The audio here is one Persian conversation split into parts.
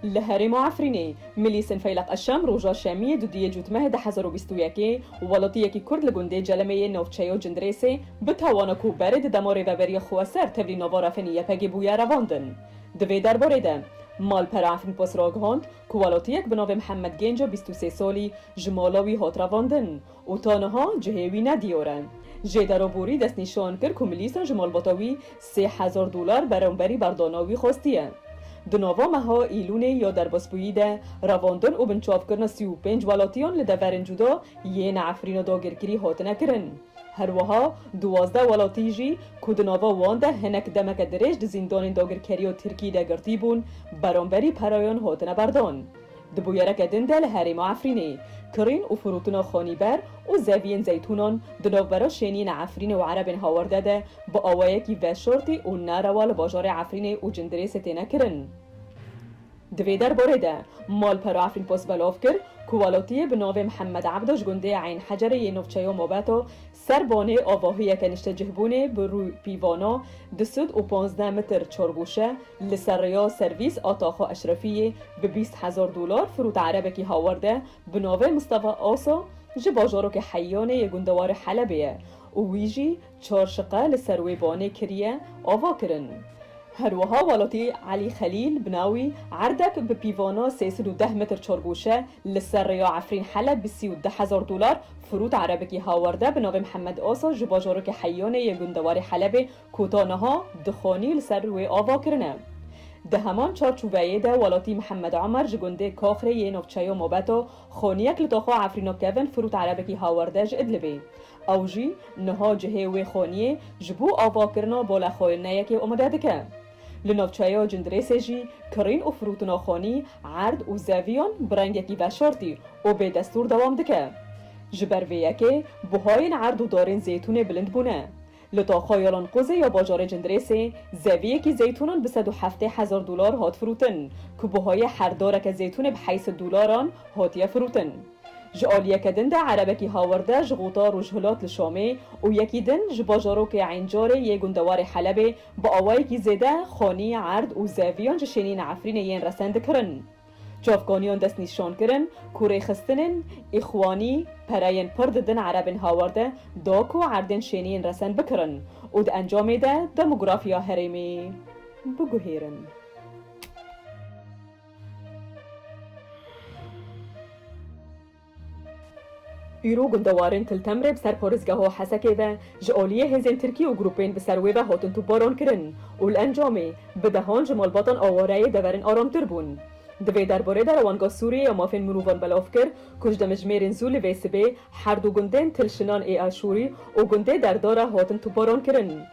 لهرم عفرینه ملیسن فیلق الشام روژا شامی دودیه جوتمه 2021 ولاتیه کی کرد لگنده جلمه نوفچه و جندریسه بتوانا کو برد دماره و بری خواسر تبلی نوارا فنیه پگی بویا رواندن دوی درباره ده مال پرافین پس راگهاند که ولاتیک به نام محمد گنجا 23 سالی جمالاوی هات رواندن و تانها جهوی ندیارن جدارو بوری دست نشان کرد که ملیسن جمال باتاوی $3,000 برانبری برداناوی خواستیه دناوا مها ایلونه یا در بسپویی ده رواندن و بنچاف کرن 35 ولاتیان لدورن جدا یه نعفرین داگرگیری هات نکرن هر وها 12 ولاتی جی که دناوا وانده هنک دمک درش زندان داگرکری و ترکی ده گرتی بون برانبری پرایان هات نبردان دبویرک دنده لحرم عفرینه کرین و فروتنا خانیبر و زوین زیتونان دناوبرا شینین عفرین و عربین هاورده ده با آوایکی و شرطی و نروال باجار عفرین و جندری ستینه کرن. دوی در باره ده مال پر عفرین پاس بلاف کر کوالاتیه به ناو محمد عبداش گنده عین حجر یه نوفچه و مابتو سربانه آواهی کنشت جهبونه بروی پیوانا 215 متر چارگوشه لسریا سرویس آتاخا اشرفیه به $20,000 فروت عربکی هاورده به ناو مصطفى آسا جه باجارو که حیانه یه گندوار حلبیه و ویجی 4 شقه لسروی بانه کریه آوا کرن. هروها ولاتی علی خلیل بناوی عردک به پیوانا 310 متر چارگوشه لسریا عفرین حلب به $13,000 فروت عربکی هاورده به نام محمد آسا جباجارو که حیانه یه گندوار حلب کوتانها دخانی لسر روی آوا کرنه. ده همان چارچوبه ده ولاتی محمد عمر جگنده کاخره یه نوفچه و مابتو خانیک لطاقا عفرینا کون فروت عربکی هاورده جدلبی. او جی نها جهه و خانیه جبو آوا کرنا بالا خواه نیکی امده دکه. لنوفچه و جندریسه جی کرین و فروتنا خانی عرد و زویان برنگ یکی و شرطی و به دستور دوام دکه. جبرویه که بوهاین عرد و دارین زیتون بلند بونه. لطاقا یالان قوزه یا باجار جندریسه زویه که زیتونان به $107,000 هات فروتن که بوهای هر دارک زیتون به $8 هاتیه فروتن. جالیه کدن ده عربکی هاورده جغوطا روجهلات لشامه و یکی دن جباجارو که عینجاره یه گندوار حلبه با آوائی که زده خانی عرد و زویان جشنین عفرین یین رسند کرن. جافگانیان دست نشان کرن کوره خستنن اخوانی پراین پرد دن عربن هاورده داکو عردن شنین رسند بکرن و ده انجام ده دموگرافیا هرمی بگوهیرن. ایرو گندوارن تلتمره بسر پارزگاه ها حسکه و جعالیه هزین ترکی و گروپین بسروه و هاتن تو باران کرن و الانجامه بدهان جمال باطن آواره دورن آرام تر بون. دوی درباره در وانگاه سوریه یا مافین مروفان بلاف کر کش دمجمیر زول ویسبه هر دو گندن تلشنان ای آشوری و گنده در داره هاتن تو باران کرن.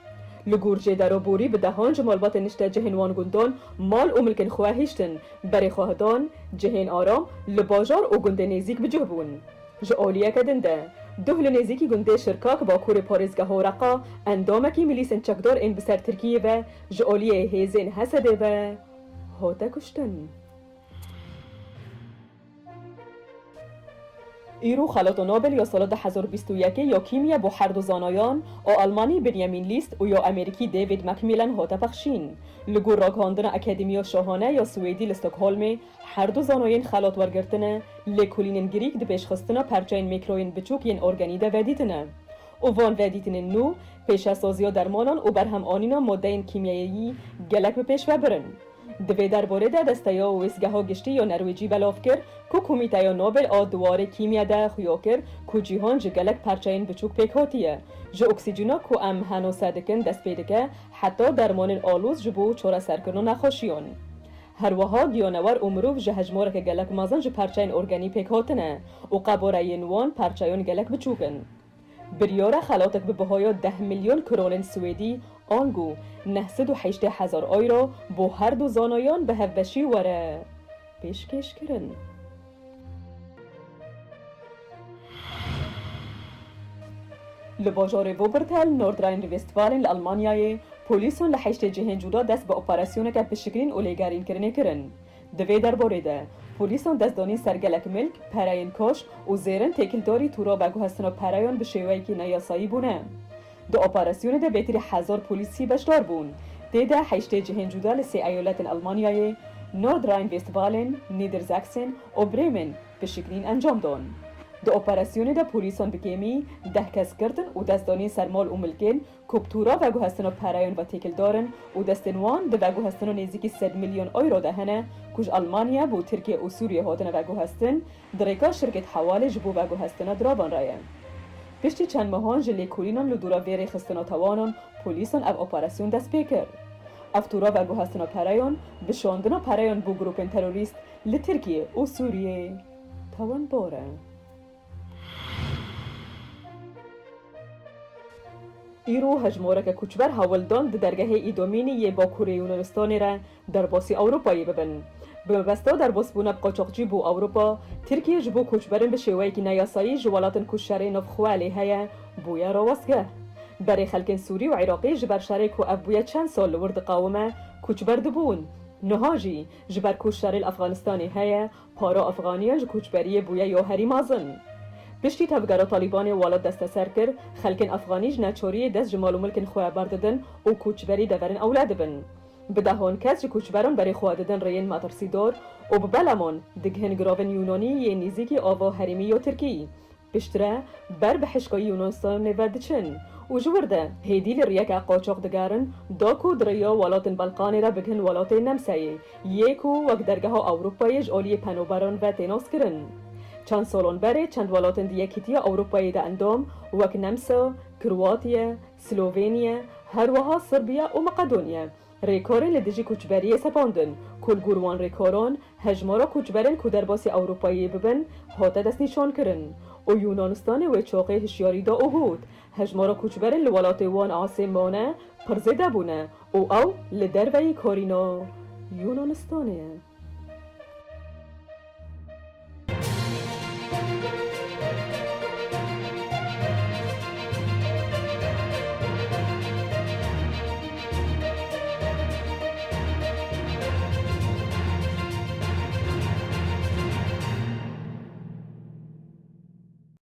لگورجه در بوری بدهان جمال باطن نشته جهن وان گندان مال و ملکن خواهیشتن بری خواهدان جهن آرام لباجار و گنده نیزیک بجه بون. جعالیه کدنده دهل نزیکی گنده شرکاک با کور پارزگاه و رقا اندامکی ملیسن چکدار این بسر ترکیه و جعالیه هیزین حسده و هاته کشتن. ایرو خلاط نوبل یا سال 2021 یا کیمیا با هر دو زانایان او آلمانی بنیامین لیست و یا امریکی دیوید مکمیلن هاته پخشین. لگور راگهاندن اکادمیا شاهانه یا سویدی لستوکهولم هر دو زاناین خلاط ورگرتنه لکولینن گریک ده پیشخستنه پرچاین میکروین بچوک ین ارگانیده ودیتنه. او وان ودیتن نو پیش از سازی درمانان و برهم آنینا ماده این کیمیایی گلک به پیش ببرن. دوی درباره ده دستیا و ویسگاه گشتی یا نرویجی بلاف کر که کمیته یا نوبل آدوار کیمیا ده خویا کر که جیهان جگلک پرچاین بچوک پیک هاتیه جو اکسیجونا که ام هنو سادکن دست پیدکه حتی درمان آلوز جبو چورا سرکنو نخوشیون. هر وها دیانوار امروف جه هجماره که گلک مازن جو پرچاین ارگانی پیک هاتنه و قباره ینوان پرچایون گلک بچوکن. بریاره خلاطک به بهای 10 میلیون کرون سویدی آنگو 918,000 آیرو با هر دو زانایان به هفبشی وره پیشکش کرن. لباجار ووبرتل نوردراین وستفالن لألمانیای پولیسون لحشت جهن جودا دست به اپراسیونه که بشکرین اولیگارین کرنه کرن. دوی در باره ده پولیسون دستدانی سرگلک ملک پراین کاش و زیرن تکلداری تورا بگو هستن و پرایان به شیوهی که نیاسایی بونه. دو اپراسیون ده بهتری 1000 پولیسی بشدار بون. ده 8 جهن جودا لسی ایالت المانیای نوردراین وستفالن، نیدرزاکسن و برمن پشکنین انجام دان. د اپراسیون دا پولیسان بکیمی 10 کس کردن و دستانی سرمال و ملکین کپتورا و گوهستن پرایون و تکل دارن و دستنوان د گوهستن نزدیکی 100 میلیون یورو دهنه کج آلمانیا بو ترکیه و سوریه هاتن و گوهستن درکا شرکت حواله جبو و گوهستن درابان رایه. پشتی چند ماهان جلی کورینان لدورا ویری خستنا توانان پولیسان او اپراسیون دست پیکر. افتورا و گوهستن پرایون بشاندنا پرایون بو گروپن تروریست لترکیه و سوریه توان باره. ایرو هجمارک کوچبر هاولدان د درگاه ایدومینی یه با کوره یونانستانی را در باسی اروپایی ببن. به مبستا در باس بونه قاچاقچی بو اروپا، ترکیه جبو کوچبرن به شیوهی که نیاسایی جوالاتن کوشاره نفخوالی هیا بویا راوسگه. برای خلکن سوری و عراقی جبر شرک و افبویا چند سال ورد قاومه کوچبر دبون. نهاجی جبر کوشاره الافغانستانی هیا پارا افغانیه کوچبری بویا یا هری مازن. پشتی تبگرا طالبان والد دست سر کر خلکن افغانیج نچوری دست جمال و ملکن خواه برددن و کوچبری دورن اولاد بن. بدهان کس کوچبران برای خواه دادن ریین ماترسی دار و ببلمان دگهن گراون یونانی یه نیزیکی آوا حریمی یا ترکی. پشتره بر به حشقای یونانستان نوردچن و جورده هیدیل ریک قاچاق دگرن داکو دریا والاتن بلقانی را بگهن والات نمسایی یکو وقت درگاه اوروپایش آلی پنوبران و تیناس کرن. چند سالان بره چند ولایت‌های دیگه اروپایی ده اندام وک نمسا، کرواتیه، سلوونیه، هروها سربیا و مقدونیه ریکار لدیجی کوچبری سپاندن کل گروان ریکاران هجمارا کوچبرن که در باسی اروپایی ببن هاته دست نشان کرن و یونانستان و چاقه هشیاری دا اوهود هجمارا کوچبرن لولات وان آسمانه پرزده بونه او لدروی کارینا یونانستانه.